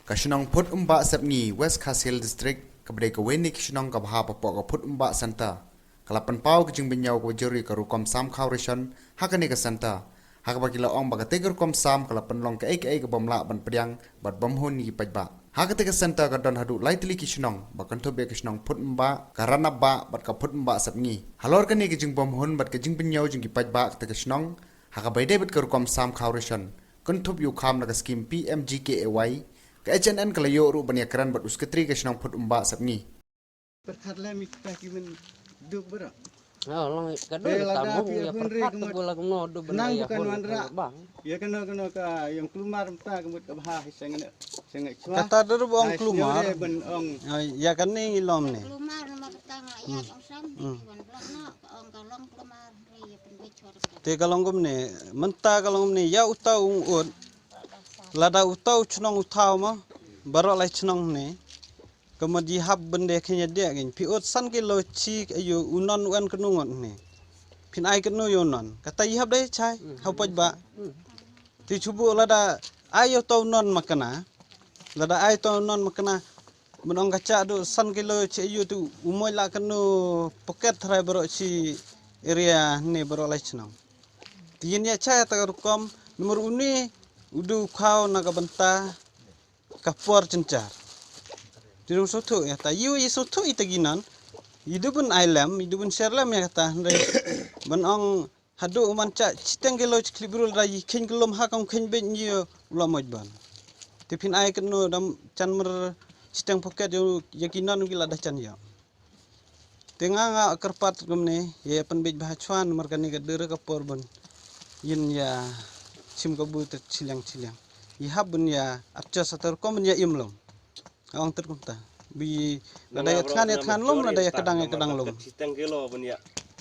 Kashnong put sepni West Khasil District kabade kaweni kashnong kabha papo ka put center. Kalapan pau kijing binyau ko juri ka rukom sam khawrishon hakani ka center. Hakabakila ong baga tegur kom sam kalapan long ka ek ka bomla ban priang bat bomhun ni pajba. Hakate ka center ka don hadu lightly kashnong bakan tobe kashnong put karana ba bat ka put sepni. Halor kani kijing bomhun bat kijing binyau jing ki pajba ka kashnong hakabaide bat ka rukom sam khawrishon. Kuntup yu kham na ka skim PMGKAY ke HNN kalayo ru bania keran bat usketri ke senang put sabni. Perkhatlah mikta kimen duk bera. Oh, long kadul tamu ya perkat bola kuno do benaya bukan mandra. Ya kena ka yang kelumar mta kemut ka bah sengene sengek cua. Kata dur bong kelumar. Ben ong. Ya kan ni ilom ni. Kelumar nomor tang ya ong sam wan blokno ong kalong kelumar ya penbe cua. Te kalong gum ni menta kalong ni ya utau ut. Lada utau cunong utau mah baru lai cunong ni kemudian hab bende kenya dia gin piot san kilo cik ayu unon wan kenungot ni pin ai kenu yonon kata ihab deh cai hapaj ba ti cubu lada ayo tau non makana lada ayo tau non makana menong kaca do san kilo cik ayu tu umoy la kenu poket trai baru ci area ni baru lai cunong tiyin ya cai tarukom nomor uni udu kau naga benta kapor cencar. Dirung soto ya ta yu soto itaginan. Hidu pun ailam, hidu pun serlam ya kata ndai. Benong hadu manca citeng kilo ciklibrul rai ken kelom hakam ken ben yu ulam mojban. Tipin ai keno dam can mer citeng poket yu yakinan gila dah can ya. Tengah nga kerpat kumne ya penbej bahacuan merkani kadere kapor bon. Yin ya sim kabu tercilang ihab bunya arca satar kom bunya imlom ang terkumta bi nadaya than lom nadaya kadang lom citeng kilo bunya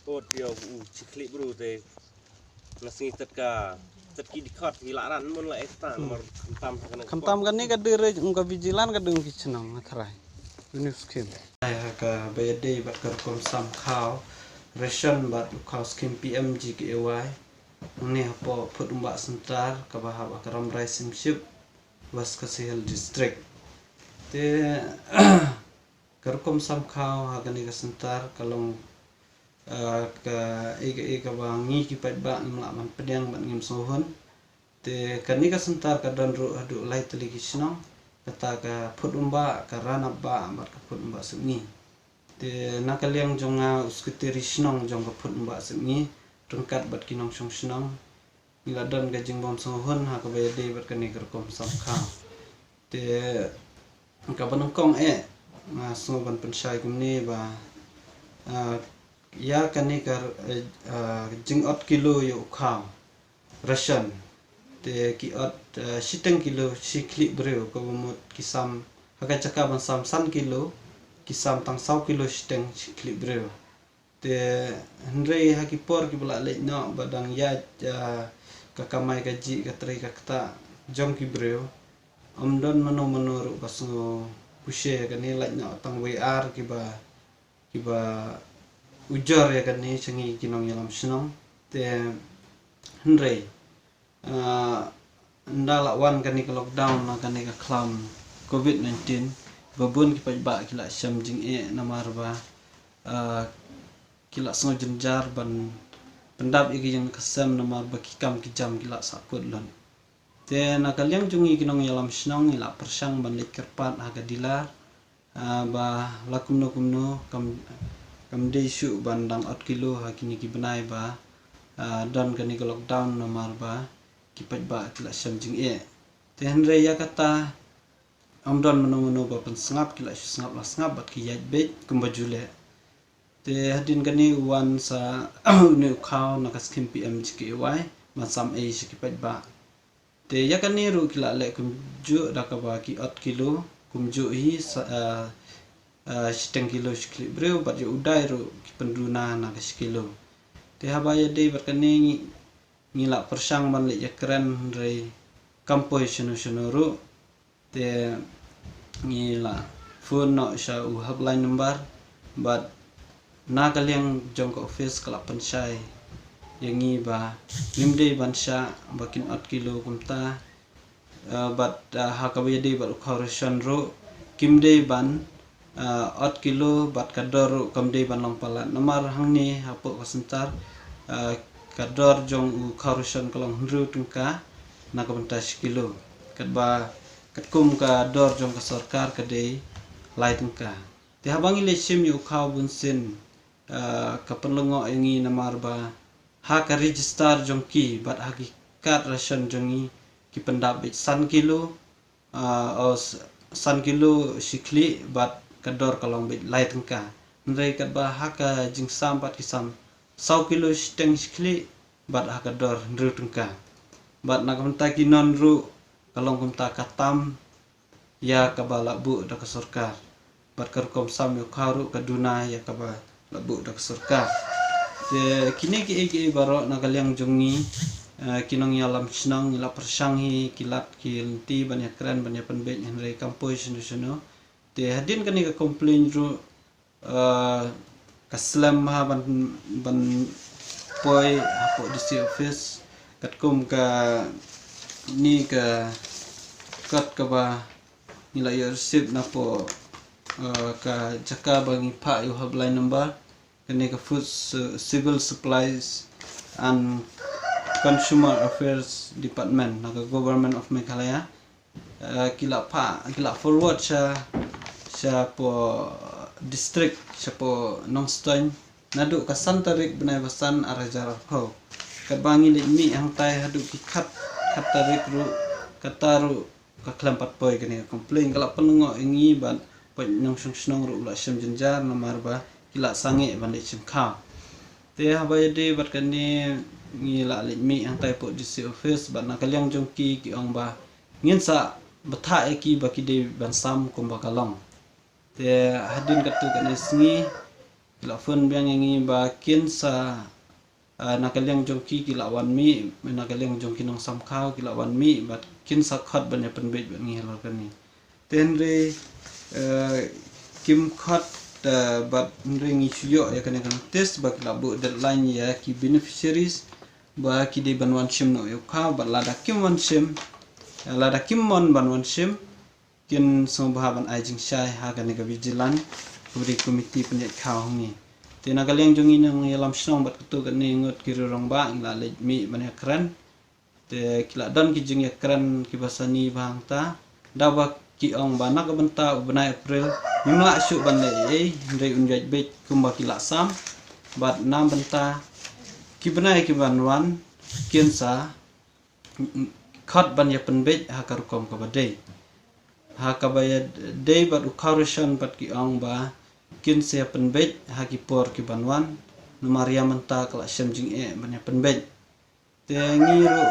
pot yo cikli bru te nasi tetki dikot hilaran mun la eta nomor kentam kan ni kadere ungka vigilan kadung kicenong atrai unus skim ka bede bat kom sam khaw ration bat khaw skim PMGKAY ini apa put sentar ke bahab akaram racing ship West Khasil District te kerkom samkau hagani ke sentar kalong ke ega bangi kipat ba nglaman pedang ban ngim sohon te kani ke sentar ka don ru adu lai telikisno kata ka put karana ba mat ka put seni te nakaliang jonga uskutiri snong jong ka put seni rengkat bat kinong song senang niladan gajing bom sohon ha ka bede bat kani kerkom samkha te ka banongkong so ban pensai kumni ba ya kani kar jing ot kilo yo kha ration te ki ot siteng kilo sikli breu ko mot kisam haga caka ban sam san kilo kisam tang 100 kilo siteng sikli breu te hendrei hakipor ki bula le no badang ya kakamai gaji katri kakta jong ki breu omdon mano ru basu pushe kani le no tang WR ki ba ujor ya kani sengi kinong yalam senong te hendrei ndala wan kani ka lockdown na kani ka klam COVID-19 babun ki pa ki la syam jing namar ba kila sengo jenjar ban pendap iki yang kesem nomor bakikam kijam kila sakut lon te nakaliang jungi kinong yalam snong ila persang ban kerpat haga dilar ba lakumno kam desu bandang 4 kilo hakini ki benai ba don kani ke lockdown nomor ba kipat ba kila sam jing te henre ya kata amdon meno ba pensengap kila sengap bat ki yaj bet kumbajule te hadin kani wan sa ne khaw nakaskim PMGKAY masam sikipat ba te ya kani ru kila le kumju dakaba ki 8 kilo kumju hi siteng kilo sikli breu bat yo udai ru ki penduna na kilo te habaya dei bat kani ngila persang ban le yakran re kampoi sunu ru te ngila phone no sha hotline number bat na kaliang jong ko office kala pensai yangi ba limde bansha bakin 8 kilo kumta bat hakabedi bat ukhaurishan ro kimde ban 8 kilo bat kador kamde ban long palat namar hangni hapo kasentar kador jong ukhaurishan kalong hru tungka nakabenta kilo kadba katkum ka dor jong ka sarkar kade lai tungka ti habangi le sim yu khau bunsin ka penlengo ingi namar ba ha ka register jong ki bat hakikat ration jongi ki pendabit san kilo san kilo sikli bat kador kalong bit lai tengka ndai kat ba haka jing sam bat kisam 100 kilo steng sikli bat haka dor ndru tengka bat nak menta kinon ru kalong kumta katam ya kabala bu dak sarkar bat karkom sam yo kharu kaduna ya kaba labu dak sarkar te kini ki baro nakalyang jongi kinong yalam chnang ila persanghi kilat kilti banyak keren banyak penbet henry kampus nusuno te hadin kani ka complain ru kaslam ha ban poi apo DC office katkum ka ni ka kat ka ba nila yo receipt na po ka jaka bangi pa yo hotline number kani ka food civil supplies and Consumer Affairs Department naga Government of Meghalaya kila forward sa po district sa po Nongstoin nadu ka santarik benai basan arajar ko kabangi mi ang tay hadu ki khat tarik ru kataru ka klampat poi kani complain kala penungo ingi ban pa nong snong ru la sem jenjar namar ba kila sange ban sim kha te habayade bat kani ngila mi ang tay po DC office ban nakalyang jongki ki ong ba ngin sa batha eki baki de bansam kumba kalong te hadin katu kani sngi kila phone biang ngi ba kin sa nakalyang jongki kila wan mi nakalyang jongki nong sam khau kila wan mi bat kin sa khat ban ya penbet ngi halo kani tenre kim khat bat ringi chuyo ya kani kan test bak labu deadline ya ki beneficiaries ba ki de ban wan sim no yukha ba lada kim wan sim lada kim mon ban wan sim kin so ba ban ai jing shai ha kan ga vigilant buri komiti penyak khau ni te na galeng jongi nang yalam snong bat tu kan ni ngot ki rong ba la le mi ban ya kran te kila dan ki jing ya kran ki basani bang ta da ba ki ong ba nak benta benai april nimla syu ban le ndai unjaj bet kumba kila sam bat nam benta ki benai ki banwan kiensa khat ban ya penbet ha karukom ka badai ha ka bayad dei bat ukharishan bat ki ong ba kiensa penbet ha ki por ki banwan numaria menta kala sem jing ban ya penbet te ngiru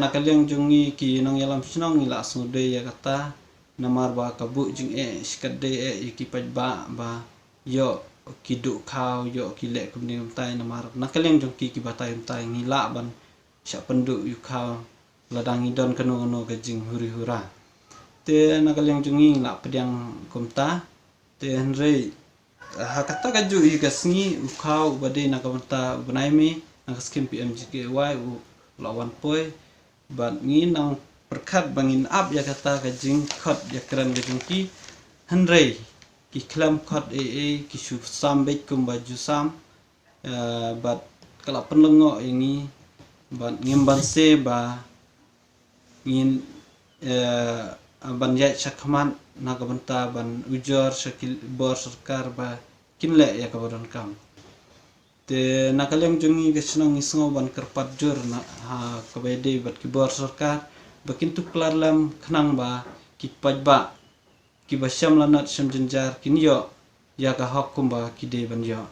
nakalyang jungi ki nong yalam snong ila sude ya kata namar ba kabu jing sikade ki paj ba yo kiduk khau yo kilek kumning tai namar nakaleng jongki ki batai tai ngila ban sya penduk yu khau ladang idon kanu gajing huri hura te nakaleng jongi la pediang kumta te henrei hakata kaju i gasngi u khau bade nakamta benai mi nakaskim PMGKY u lawan poi bat ngi nang perkhat bangin up ya kata gajing khot ya kran gajing ki henrei ki klam khot ki su sam bet kum baju sam bat kala penlengo ini bat ngimban se ba ngin ban ya chakman nagabanta ban ujor shakil bor sarkar ba kinle ya kabaron kam te nakalem jungi gesnong isngo ban kerpat jur na ha kabede bat ki bor sarkar bakin tu klarlam khnang ba ki pajba ki basyam lanat sem jenjar kinyo ya ka hok kumba ki de ban yo